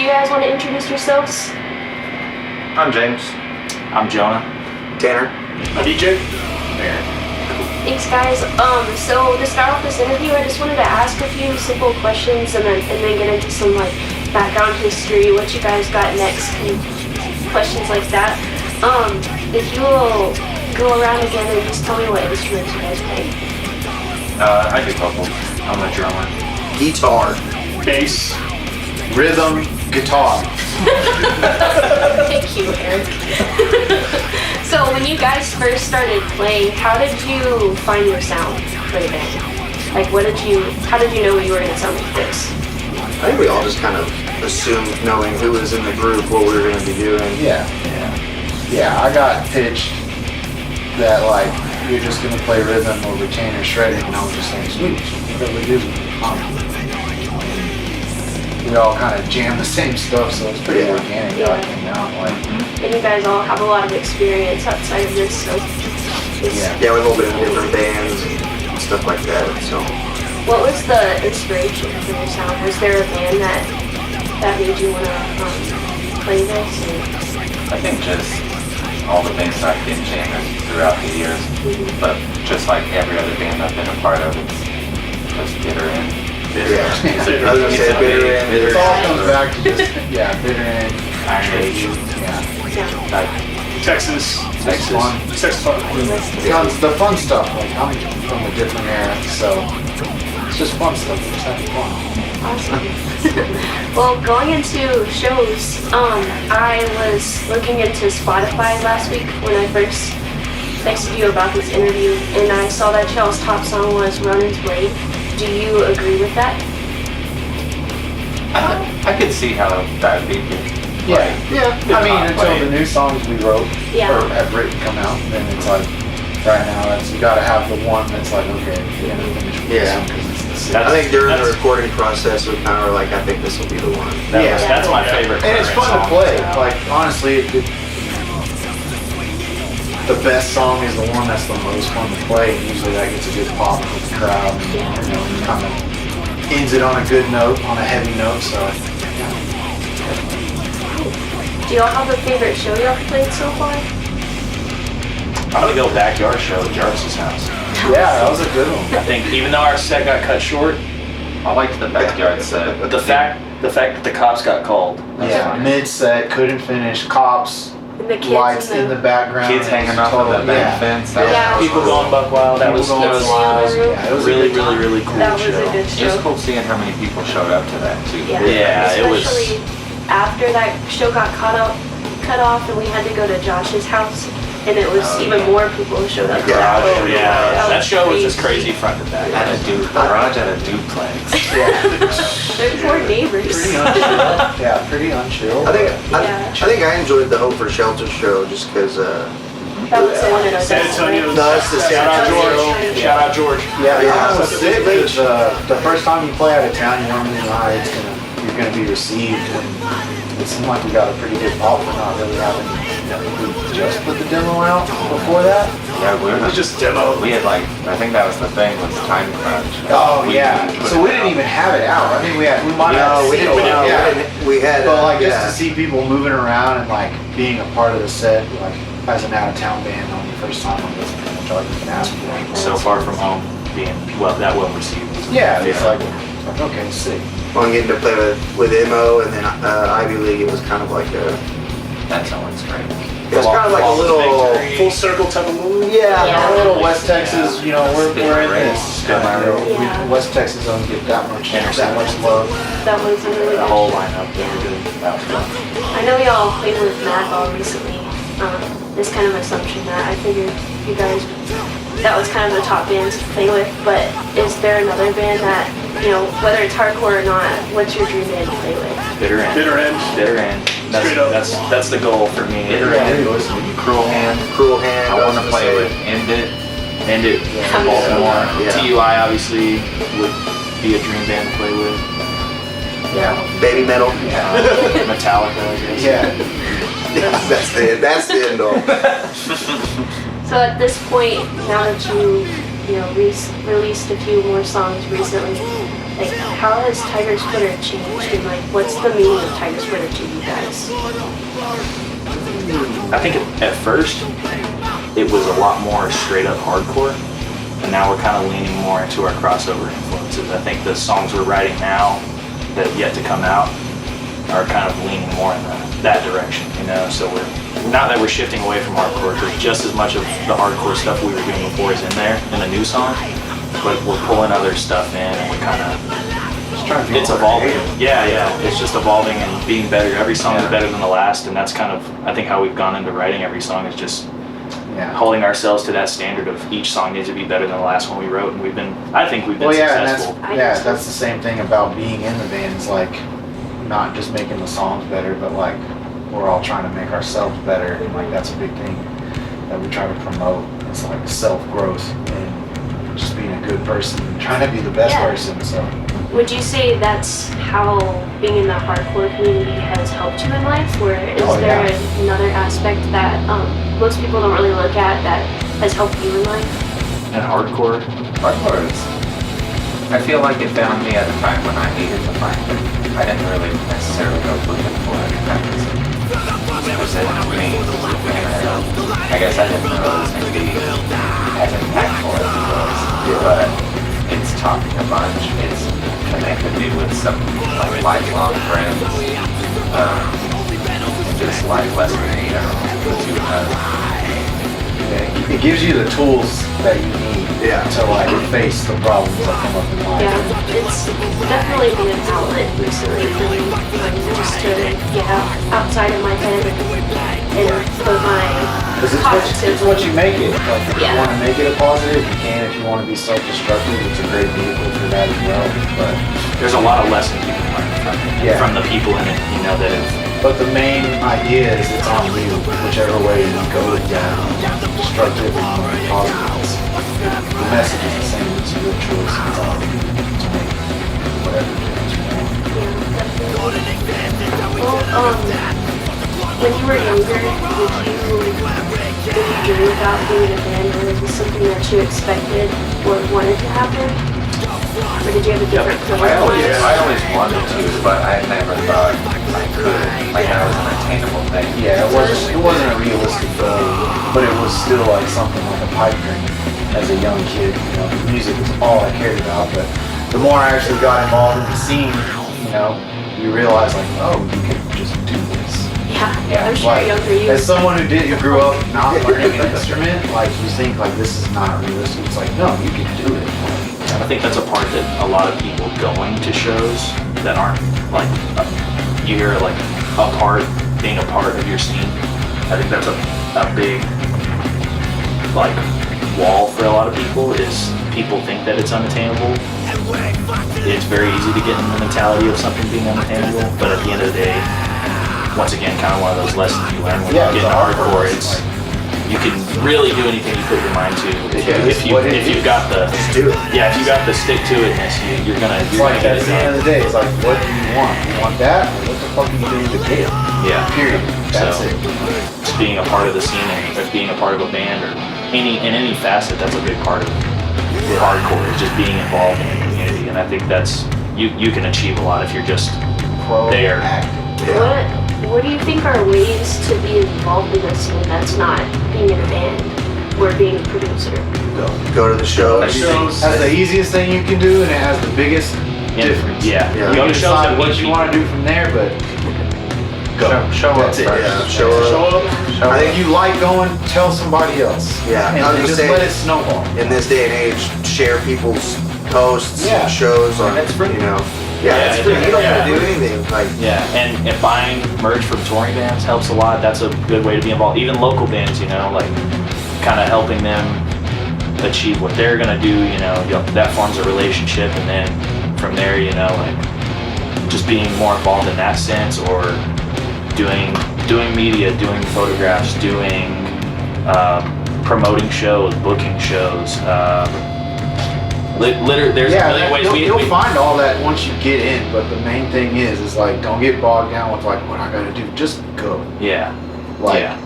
you guys want to introduce yourselves? I'm James. I'm Jonah. Tanner. DJ. Thanks, guys. So to start off this interview, I just wanted to ask a few simple questions and then get into some like background history, what you guys got next, and questions like that. If you will go around again and just tell me what instruments you guys play. I do vocals. I'm a drummer. Guitar. Bass. Rhythm, guitar. Thank you, Eric. So when you guys first started playing, how did you find your sound for the band? Like, how did you know you were going to sound like this? I think we all just kind of assumed, knowing who was in the group, what we were going to be doing. Yeah. I got pitched that like you're just gonna play rhythm or retainer shredding, and I was just like, sweet, whatever we do. We all kind of jammed the same stuff, so it was pretty organic. How it came out, like. And you guys all have a lot of experience outside of this, so. Yeah, we've all been in different bands and stuff like that. So. What was the inspiration for your sound? Was there a band that made you want to play this? I think just all the bands I've been jamming throughout the years, but just like every other band I've been a part of, it's just bitter end. Yeah. I was gonna say bitter end. It all comes back to just bitter end, Aneurysm. like Texas. fun. Texas fun. The fun stuff. Like I'm from a different era, so it's just fun stuff. We're just having fun. Awesome. Well, going into shows, I was looking into Spotify last week when I first texted you about this interview, and I saw that y'all's top song was Ronan's Blade. Do you agree with that? I could see how that would be. Yeah. I mean, until play. the new songs we wrote or have written come out, then it's like right now you got to have the one that's like, okay, we're gonna finish with this one because it's the sixth. I think during the recording process, we kind of were like, I think this will be the one. That's my favorite. And it's fun to play. Like honestly, the best song is the one that's the most fun to play. And usually that gets a good pop with the crowd. And, kind of ends it on a good note, on a heavy note. So. Do y'all have a favorite show y'all played so far? I'm gonna go backyard show at Jarvis's house. Yeah, that was a good one. I think even though our set got cut short, I liked the backyard set. the fact that the cops got called. Mid-set, couldn't finish, cops, And the kids lights in the background. Kids hanging off of the back fence. That was People going buck wild. That was People going wild. Yeah, it was a really, good time. really, really cool That was show. a good It was show. cool seeing how many people showed up to that too. Yeah, it was- Especially after that show got cut off and we had to go to Josh's house, and it was even more people who showed up. Yeah. Oh, yeah, that show was just crazy. crazy front to back. At a garage at a duplex. They're poor neighbors. Pretty unchill. Yeah, pretty unchill. I think I enjoyed the Hope for Shelter show just because. That was the one in Odessa. San Antonio. right? No, that's the Shout out George. Shout out George. Yeah, Yeah. it was sick because the first time you play out of town, you don't really know how you're gonna be received. And it seemed like we got a pretty good pop for not really having. We just put the demo out before that. Yeah, we It was just demo. We had I think that was the thing was time crunch. Oh yeah. So we didn't even have it out. I mean, we might have. No, we didn't. We had. But like just to see people moving around and like being a part of the set, like as an out of town band on the first time, that's pretty much all you can ask for. So far from home, being that well received. Yeah, it's like okay, sick. Well, getting to play with Mo and then Ivy League, it was kind of like a. That's always great. It was kind of like a little. Full circle type of move. Yeah, a little West Texas. You know, we're in this. Yeah. West Texas don't get that much love. That was a really The good whole show. lineup, they were good. That was fun. I know y'all played with Madball recently. This kind of assumption that I figured you guys, that was kind of the top bands to play with, but is there another band that, whether it's hardcore or not, what's your dream band to play with? Bitter end. Bitter end. Bitter end. Straight up. That's the goal for me. Bitter end, Cruel Hand. Cruel Hand. I want to play with End It. End it from Baltimore. Yeah. TUI obviously would be a dream band to play with. Yeah. Baby Metal. Metallica, I guess. Yeah. That's the end all. So at this point, now that you released a few more songs recently, like, how has Tiger Splitter changed, and like, what's the meaning of Tiger Splitter to you guys? I think at first it was a lot more straight up hardcore, and now we're kind of leaning more into our crossover influences. I think the songs we're writing now that have yet to come out are kind of leaning more in that direction, you know. So we're not that we're shifting away from hardcore, because just as much of the hardcore stuff we were doing before is in there in the new song, but we're pulling other stuff in, and we're kind of it's evolving. Yeah. It's just evolving and being better. Every song is better than the last, and that's kind of, I think, how we've gone into writing every song, is just holding ourselves to that standard of each song needs to be better than the last one we wrote, and I think we've been successful. And that's the same thing about being in the band. It's like not just making the songs better, but like we're all trying to make ourselves better, and like that's a big thing that we try to promote. It's like self-growth and just being a good person, trying to be the best person. So would you say that's how being in the hardcore community has helped you in life, or is there another aspect that most people don't really look at that has helped you in life? And hardcore is, I feel like it found me at a time when I needed to find it. I didn't really necessarily go looking for it. It was in me. I guess I didn't know it was going to be as impactful as it was. But it's taught me a bunch. It's connected me with some like lifelong friends. Just life lessons in general. it gives you the tools that you need to like face the problems that come up in life. Yeah, it's definitely been an outlet recently for me, just to get outside of my head and put my It's what you make it. Like, if you Yeah. want to make it a positive, you can. If you want to be self-destructive, it's a great vehicle for that as well. there's a lot of lessons you can learn from the people in it, you know, that have, But the main idea is it's on you, whichever way you go down, destructive or positive. The message is the same. It's your choice. It's on you to make whatever choice you want. Well, when you were younger, did you dream about being in a band, or was this something that you expected or wanted to happen? Or did you have a different I always wanted to, but I never thought I could. Like that was an attainable thing. Yeah, it wasn't a realistic goal, but it was still like something like a pipe dream as a young kid. You know, music was all I cared about. But the more I actually got involved in the scene, you know, you realize like, oh, you can just do this. Yeah, I'm sure Like, younger you. as someone who grew up not learning an instrument, like you think like this is not realistic. It's like, no, you can do it. I think that's a part that a lot of people going to shows that aren't like, you hear like being a part of your scene. I think that's a big like wall for a lot of people, is people think that it's unattainable. It's very easy to get in the mentality of something being unattainable, but at the end of the day, once again, kind of one of those lessons you learn when you get into hardcore. It's you can really do anything you put your mind to if you've got the if you got the stick to itness, you're gonna Like get at it the end done. of the day, it's like, what do you want? You want that? Or what the fuck are you doing to get it? Yeah. Period. That's So, it. just being a part of the scene, or being a part of a band, or in any facet, that's a big part of hardcore. Is just being involved in the community, and I think that's you can achieve a lot if you're just there. Proactive. What do you think are ways to be involved in the scene that's not being in a band or being a producer? Go to the shows. That's the easiest thing you can do, and it has the biggest difference. Yeah. Yeah. You go You to shows decide that what meet you people. want to do from there, but go. Show up. That's it, first. yeah. Show up. I think you like going, tell somebody else. Yeah, And I was just gonna say- let it snowball. In this day and age, share people's posts Yeah. and shows on, That's free. you know. Yeah, it's free. You don't have to yeah. do anything. Like, Yeah, and buying merch from touring bands helps a lot. That's a good way to be involved. Even local bands, you know, like kind of helping them achieve what they're gonna do. You know, that forms a relationship, and then from there, you know, like just being more involved in that sense, or doing media, doing photographs, doing promoting shows, booking shows. Literally, there's a million ways. You'll find all that once you get in, but the main thing is like, don't get bogged down with like what I gotta do. Just go. Yeah. Like, Yeah.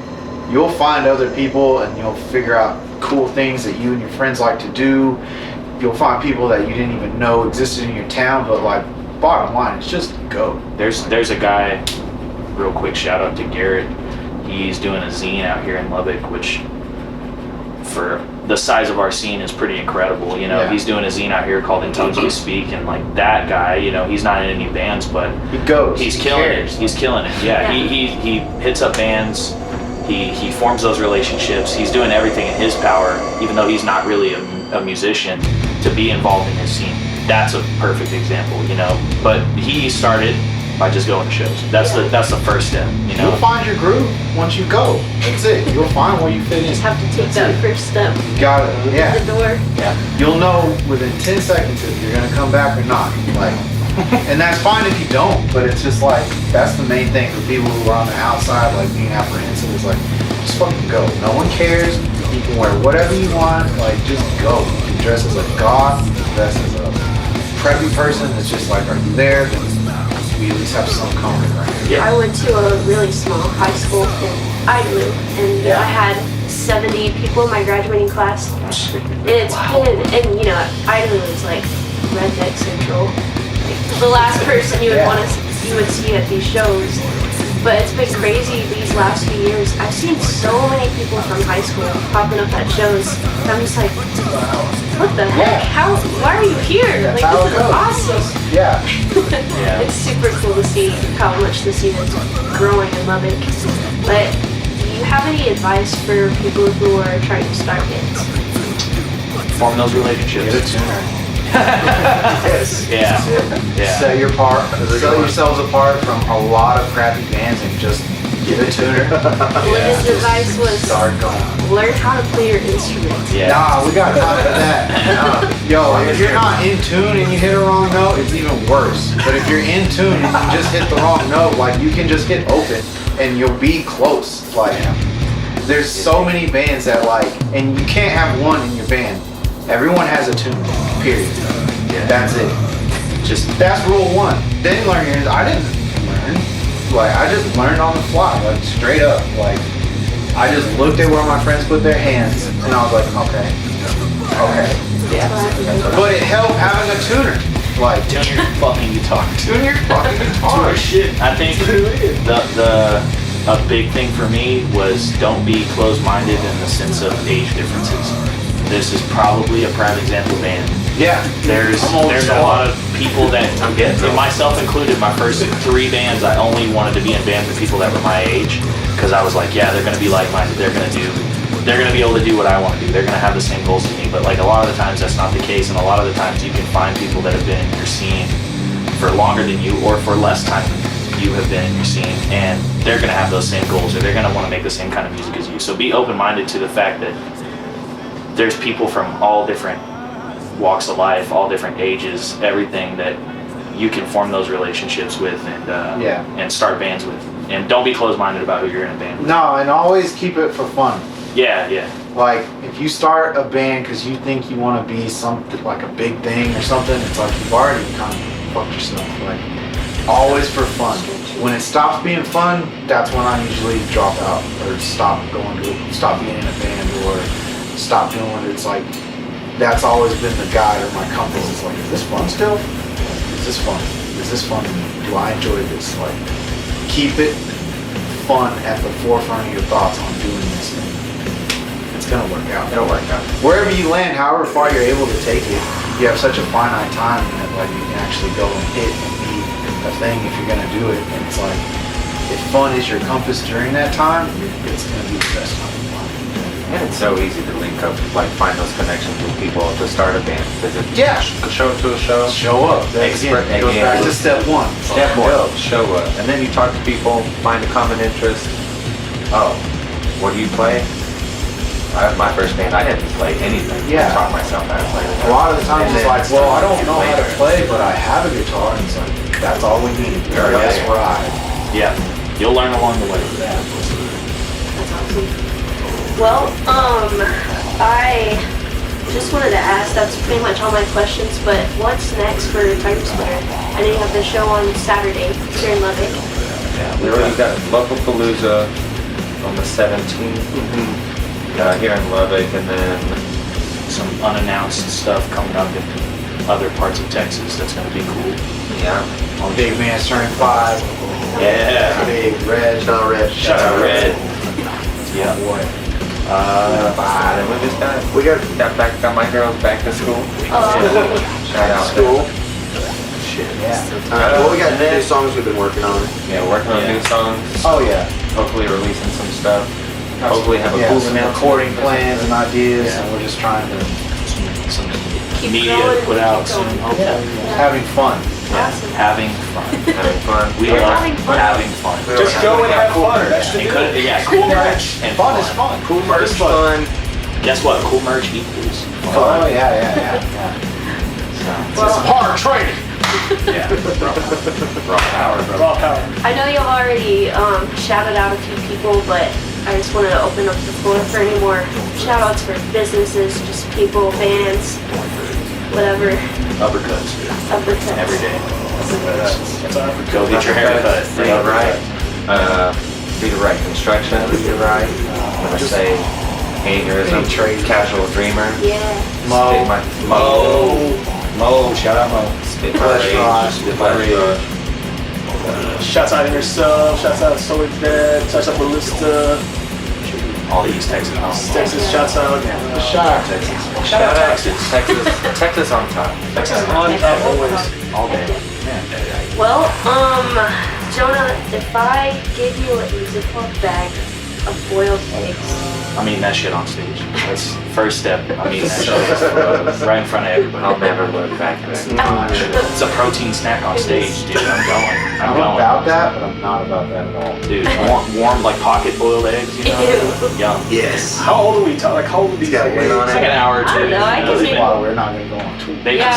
you'll find other people and you'll figure out cool things that you and your friends like to do. You'll find people that you didn't even know existed in your town, but like, bottom line, it's just go. There's a guy, real quick shout out to Garrett. He's doing a zine out here in Lubbock, which for the size of our scene is pretty incredible. You know, Yeah. he's doing a zine out here called In Tongues We Speak, and like that guy, you know, he's not in any bands, but He goes. he's he killing cares. it. He's killing it. Yeah, Yeah. he hits up bands. He forms those relationships. He's doing everything in his power, even though he's not really a musician, to be involved in his scene. That's a perfect example, you know. But he started by just going to shows. That's the first step, you know. You'll find your groove once you go. That's it. You'll find where you fit in. Just have to take That's that it. first step. You got it. The Yeah. door. Yeah. You'll know within 10 seconds if you're gonna come back or not. Like, and that's fine if you don't. But it's just like that's the main thing for people who are on the outside, like being apprehensive. Is like, just fucking go. No one cares. You can wear whatever you want. Like, just go. You can dress as a goth. You can dress as a preppy person. It's just like, are you there? Then we at least have some comfort right here. Yeah. I went to a really small high school in Idaho, and Yeah. I had 70 people in my graduating class. It's been, and you know, Idaho is like redneck central. Like, the last person you would Yeah. you would see at these shows. But it's been crazy these last few years. I've seen so many people from high school popping up at shows. And I'm just like, what the heck? How? Why are you here? That's Like, how this it is goes. awesome. Yeah. Yeah. It's super cool to see how much the scene is growing in Lubbock. But do you have any advice for people who are trying to start bands? Form those Get a relationships. tuner. Yes. Yeah. Yeah. Set yourselves apart from a lot of crappy bands and just get a tuner. Well, his advice was Start going. learn how to play your instrument. Yeah. Nah, we got time for that. Nah. Yo, if you're not in tune and you hit a wrong note, it's even worse. But if you're in tune and you just hit the wrong note, like you can just hit open and you'll be close. Like, there's so many bands that like, and you can't have one in your band. Everyone has a tune, period. Yeah. That's it. That's rule one. Then learn yours. I didn't learn. Like, I just learned on the fly, like straight up. Like, I just looked at where my friends put their hands, and I was like, okay. That's what happened. But it helped having a tuner. Like, Tune your fucking guitar. tune your fucking guitar. I think a big thing for me was don't be closed-minded in the sense of age differences. This is probably a prime example band. Yeah. There's a lot of people that, and myself included, my first 3 bands, I only wanted to be in bands with people that were my age, because I was like, yeah, they're gonna be like-minded, they're gonna be able to do what I want to do, they're gonna have the same goals as me. But like a lot of the times that's not the case, and a lot of the times you can find people that have been in your scene for longer than you, or for less time than you have been in your scene, and they're gonna have those same goals, or they're gonna want to make the same kind of music as you. So be open-minded to the fact that there's people from all different walks of life, all different ages, everything that you can form those relationships with and start bands with. And don't be closed-minded about who you're in a band with. No, and always keep it for fun. Yeah. Like, if you start a band because you think you want to be something like a big thing or something, it's like you've already kind of fucked yourself. Like, always for fun. When it stops being fun, that's when I usually drop out or stop being in a band or stop doing it. It's like, that's always been the guide or my compass. It's like, is this fun still? Is this fun? Is this fun to me? Do I enjoy this? Like, keep it fun at the forefront of your thoughts on doing this thing. It's gonna work out. It'll work out. Wherever you land, however far you're able to take it, you have such a finite time that like you can actually go and hit and be a thing if you're gonna do it. And it's like, if fun is your compass during that time, it's gonna be the best time. And it's so easy to link up, like find those connections with people to start a band. Visit Yeah. show to a show. Show up. That's again, it goes back to step one. Step one, show up. And then you talk to people, find a common interest. Oh, what do you play? My first band, I didn't play anything. Yeah. I taught myself how to play. A lot of the times And it's then like, well, I don't know how to later. play, but I have a guitar, and it's like, that's all we need. Yeah. Let's ride. Yeah. You'll learn along the way. That's awesome. Well, I just wanted to ask, that's pretty much all my questions, but what's next for Spltter? I know you have the show on Saturday here in Lubbock. Yeah, we already got Lollapalooza on the 17th here in Lubbock, and then some unannounced stuff coming up in other parts of Texas that's going to be cool. Yeah. Big Man's turning 5. Yeah. Big Red. Shout out Red. Shout out Red. Yeah. Boy. And we just got my girls back to school. Shout out. School. Shit. Yeah. Well, we got new songs we've been working on. Yeah, working on new songs. Oh yeah. Hopefully releasing some stuff. Hopefully have a Yeah, cool some announcement. recording plans and ideas, Yeah. and we're just trying to Some Keep media going, to put keep out going. soon. having fun. Awesome. Having fun. Having fun. We We're are having fun. having fun. Just go and have fun. That's the deal. Yeah, Cool merch. and Fun is fun. Cool merch, fun. Guess what? Cool merch equals Oh fun. yeah. Well, Hard training. Yeah. Raw power. Raw power. I know you've already shouted out a few people, but I just wanted to open up the floor for any more shout outs for businesses, just people, bands, whatever. Uppercuts. Uppercuts. Every day. That's all right. Go get your hair cut. Do the right. Do the right construction. You're right. I'm gonna say Aneurysm, Any trade. Casual Dreamer. Yeah. Spit my Mo. Shout out Mo. Spit my Restaurant. rage. Spit my rage. Shouts out Yourself. Shouts out Solar Dead. Shouts out Ballista. All the East Texas. Texas. Shouts out. Shout out Texas. Shout out Texas. Texas on top. Texas on top always. All day. Well, Jonah, if I gave you a Ziploc bag of boiled eggs, I mean that shit on stage. That's first step. I mean that shit right in front of everybody. I'll never look back there. It's a protein snack on stage, dude. I'm going. I'm about that, but I'm not about that at all. Dude, warm like pocket boiled eggs, you know? Yum. Yes. How old are we talking? Like, how old are He's these got guys? weight on It's like it. an hour or I two. don't know, I can they've make- been- Well, we're not gonna go on tour. they've yeah,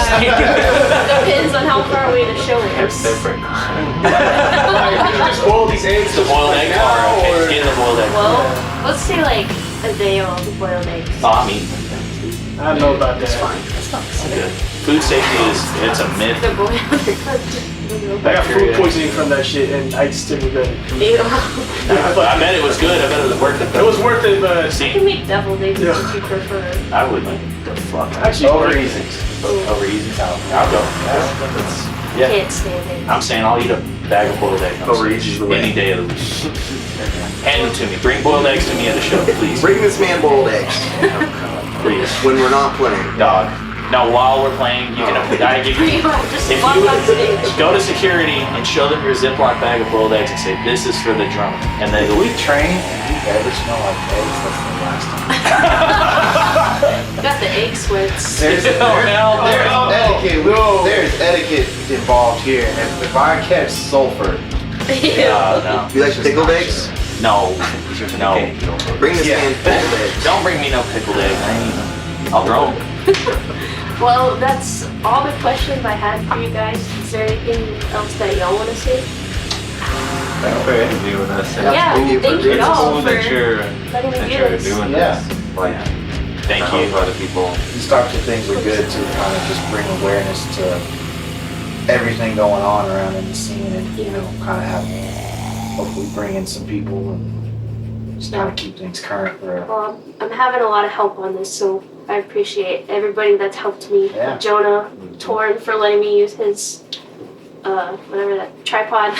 depends on how far away the show It's is. different. Like, you just boil these eggs. The boiled egg now, bar. Okay, or- just get in the boiled egg. Well, let's say like a day old boiled eggs. Oh, I mean, I don't know about that. It's fine. good. Food safety it's a myth. The boiled I got food poisoning from that shit, and I still regret it. Ew. I bet it was good. I bet it was worth it. It was worth it, but You See, can make deviled eggs Yeah. if you prefer. I would like the fuck. actually, Over easy. Over easy. I'll go. Yeah. Can't stand it. I'm saying I'll eat a bag of boiled eggs. Over easy's the way. Any day of the week. Hand them to me. Bring boiled eggs to me at the show, please. Bring this man boiled eggs Please. when we're not playing. Dog. No, while we're playing, you can. I give you. Just If walk on stage. you go to security and show them your Ziploc bag of boiled eggs and say, "This is for the drunk," and they If go, we train and you ever smell like eggs, that's the last time. Got the egg sweats. There's etiquette involved here, and if I catch sulfur, No. You like pickled eggs? No. No. Bring this Yeah. man pickled eggs. Don't bring me no pickled egg. I ain't eating them. I'll throw them. Well, that's all the questions I had for you guys. Is there anything else that y'all want to say? Thanks for interviewing us. And Yeah, thank you for thank you doing It's all cool for that you're letting me do you're this. doing Yeah. this. Like, Thank I hope you. other people. these types of things are good to kind of just bring awareness to everything going on around in the scene, and kind of have hopefully bring in some people and just kind of keep things current for. Well, I'm having a lot of help on this, so I appreciate everybody that's helped me. Yeah. Jonah, Torn for letting me use his, whatever that, tripod.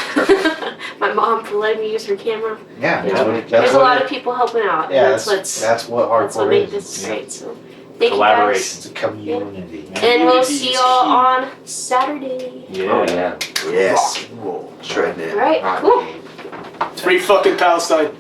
My mom for letting me use her camera. Yeah, You that's know, what it- There's that's a what lot it- of people helping out. Yeah, that's what that's what hardcore made is. this Yeah. great. So thank you Collaboration. guys. It's a community. man. And we'll see y'all on Saturday. Oh yeah. Yes. Shredding it. All right, cool. Free fucking Palestine.